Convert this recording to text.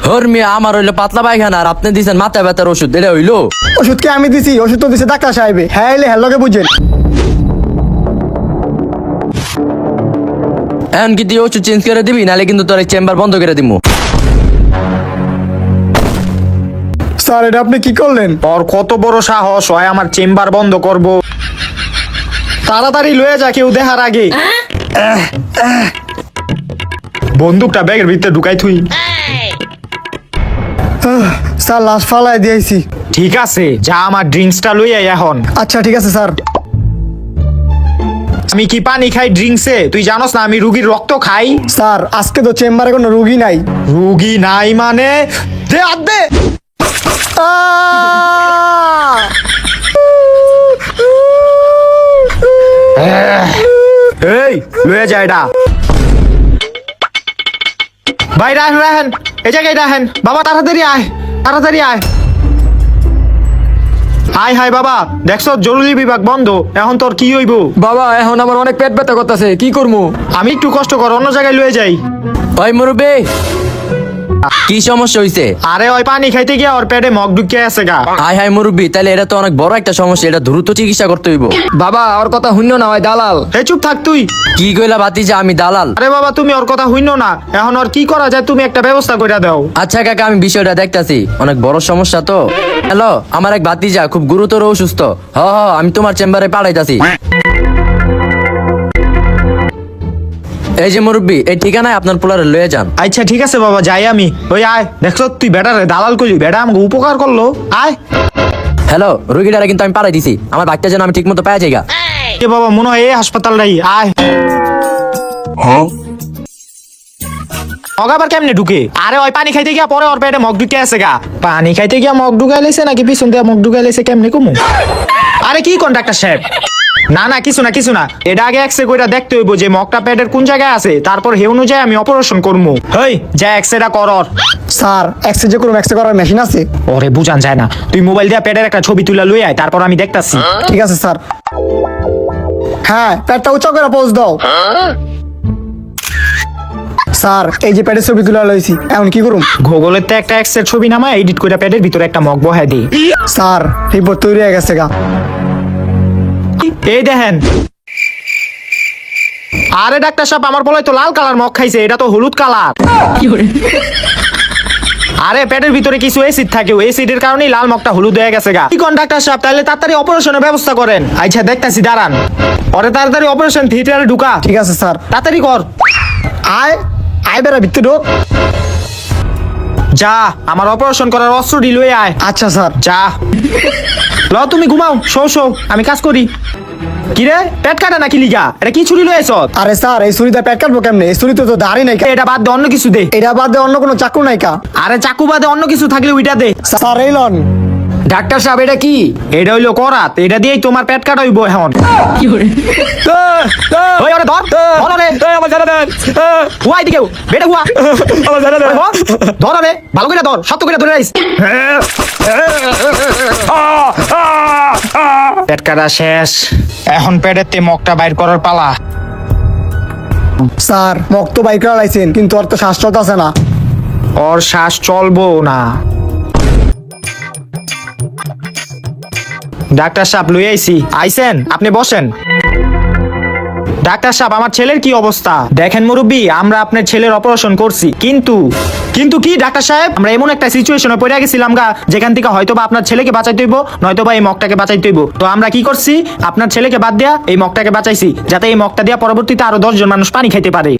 হরমিয়া আমার হইলো পাতলা পায়খানা আর আপনি দিছেন মাথা ব্যথার ওষুধ, এটা হইলো? ওষুধ কে আমি দিছি? ওষুধ তো দিছে ডাক্তার সাহেবে। হ্যাঁ এলে হ্যালোকে বুঝেন। এখন কি তুই ওষুধ চেঞ্জ করে দিবি, নাহলে কিন্তু তোর চেম্বার বন্ধ করে দিবো। স্যার এটা আপনি কি করলেন? ওর কত বড় সাহস হয় আমার চেম্বার বন্ধ করব? তাড়াতাড়ি লয়ে যা কেউ দেখার আগে। বন্দুকটা ব্যাগের ভিতরে ঢুকাই থুই। স্যার লাশ ফালাই দিয়েছি। ঠিক আছে, যা আমার ড্রিঙ্কসটা লই আই এখন। আচ্ছা ঠিক আছে স্যার। আমি কি পানি খাই ড্রিঙ্কসে? তুই জানোস না আমি রুগীর রক্ত খাই? স্যার আজকে তো চেম্বারে কোনো রুগী নাই। রুগী নাই মানে? দে হাত দে। এই লয়ে যা এটা। ভাই রাহেন রাহেন, এই জায়গায় রাহেন। বাবা তাড়াতাড়ি আয়, তাড়াতাড়ি আয়। হাই হাই বাবা, দেখছো জরুরি বিভাগ বন্ধ, এখন তোর কি হইব? বাবা এখন আমার অনেক পেট ব্যথা করতেছে, কি করবো? আমি একটু কষ্ট কর, অন্য জায়গায় লয়ে যাই। ওই মুরব্বি, কি সমস্যা হইছে? আরে ওই পানি খাইতে গিয়া ওর পেটে মগ ঢুকে আছে গা। হাই হাই মুরব্বি, তাহলে এটা তো অনেক বড় একটা সমস্যা, এটা দ্রুত চিকিৎসা করতে হইব। বাবা ওর কথা শুনল না, ভাই দালাল। এই চুপ থাক তুই। কি কইলা ভাতিজা, আমি দালাল? আরে বাবা তুমি ওর কথা হইনো না, এখন ওর কি করা যায় তুমি একটা ব্যবস্থা কইরা দাও। আচ্ছা কাকা, আমি বিষয়টা দেখতাছি, অনেক বড় সমস্যা তো। হ্যালো, আমার এক ভাতিজা খুব গুরুতর অসুস্থ। হ হ, আমি তোমার চেম্বারে পাঠাইতাছি। এই যে মুরব্বি, এই ঠিকানায় আপনার পোলারে লয়ে যান। আচ্ছা ঠিক আছে বাবা, যাই আমি। ওই আয়, দেখছো তুই বেটারে দালাল করলি, বেটা আমাকে উপকার করলো। আয়। হ্যালো, রুগীটারে কিন্তু আমি পাঠাই দিছি, আমার বাচ্চা যেন আমি ঠিক মতো পাই যাইগা। এ বাবা মনে হয় এই হাসপাতালটাই। আয়। মগ আবার কেমনে ঢুকে? আরে ওই পানি খাইতে গিয়া পরে ওর পেটে মগ ঢুকে আছে গা। পানি খাইতে গিয়া মগ ঢুকাই লাইছে নাকি পিছন দিয়ে মগ ঢুকাই লাইছে কেমনে কমু? আরে কি কোন ডাক্তার সাহেব? না না কিছু না কিছু না, এটা আগে এক্সরে কইরা দেখতে হইব যে মগটা পেটের কোন জায়গায় আছে, তারপর হে অনুযায়ী আমি অপারেশন করবো। হেই যা এক্সরেটা কর ওর। স্যার এক্সরে যে কোনো এক্সরে করার মেশিন আছে? ওরে বুঝান যায় না, তুই মোবাইল দিয়ে পেটের একটা ছবি তুলে লই আয়, তারপর আমি দেখতাছি। ঠিক আছে স্যার। হ্যাঁ পেটটা উঁচা করে পোজ দাও। স্যার এই যে পেটের ছবি তুলে লইছি, এখন কি করুম? গুগলের তে একটা এক্সরে ছবি নামায় এডিট করে পেটের ভিতরে একটা মগ বহাই দিই। স্যার রিপোর্ট তৈরি হয়ে গেছে গা। এই দেখেন। আরে ডাক্তার সাহেব, আমার বলাই তো লাল কালার মগ খাইছে, এটা তো হলুদ কালার। আরে পেটের ভিতরে কিছু এসিড থাকে, ওই এসিডের কারণেই লাল মগটা হলুদ হয়ে গেছে গা। কি কোন ডাক্তার সাহেব, তাহলে তাড়াতাড়ি অপারেশনের ব্যবস্থা করেন। আচ্ছা দেখতাছি, দাঁড়ান। ওরে তাড়াতাড়ি অপারেশন থিয়েটারে ঢুকা। ঠিক আছে স্যার। তাড়াতাড়ি কর। আয় আয় বেড়া ভিতরে ঢোক। যা আমার অপারেশন করার অস্ত্র লয়ে আয়। আচ্ছা স্যার। যা। ল তুমি ঘুমাও, শো আমি কাজ করি। কিরে পেট কাটা নাকি লিগা? এটা কি ছুরি লয়েছ? আরে স্যার এই ছুরিতে পেট কাটবো কেমনে? এই ছুরিতে তো দাড়ি নাই। এটা বাদ দে, অন্য কিছু দে। এটা বাদে অন্য কোনো চাকু নাই কা? আরে চাকু বাদে অন্য কিছু থাকলে ওইটা দে। স্যার এই লন। ডাক্তার সাহেব এটা কি? এটা হইলো করাত, এটা দিয়েই তোমার পেট কাটা হইব এখন। ওই ওরে ধর, ধর ওরে। আমার জানা দেন, হুয়া এদিকে, বেটা হুয়া। আমার জানা দেন। ধর ওরে, ভালো করে ধর, শক্ত করে ধরে রাইস। পেট কাটা শেষ, এখন পেটের তে মগটা বাইর করার পালা। স্যার মগ তো বাইক করা লাইছেন, কিন্তু ওর তো শ্বাস চলতেছে না। ওর শ্বাস চলবো না। ডাক্তার সাহেব লই আইছি। আইছেন, আপনি বসেন। ডাক্তার সাহেব আমার ছেলের কি অবস্থা? দেখেন মুরব্বি, আমরা আপনার ছেলের অপারেশন করছি, কিন্তু কিন্তু কি ডাক্তার সাহেব, আমরা এমন একটা সিচুয়েশনে পড়ে গেছিলাম গা, যেখান থেকে হয়তোবা আপনার ছেলেকে বাঁচাইতে হইব, নয়তোবা এই মগটাকে বাঁচাইতে হইব। তো আমরা কি করছি, আপনার ছেলেকে বাদ দেয়া এই মগটাকে বাঁচাইছি, যাতে এই মগটা দিয়া পরবর্তীতে আরো 10 জন মানুষ পানি খাইতে পারে।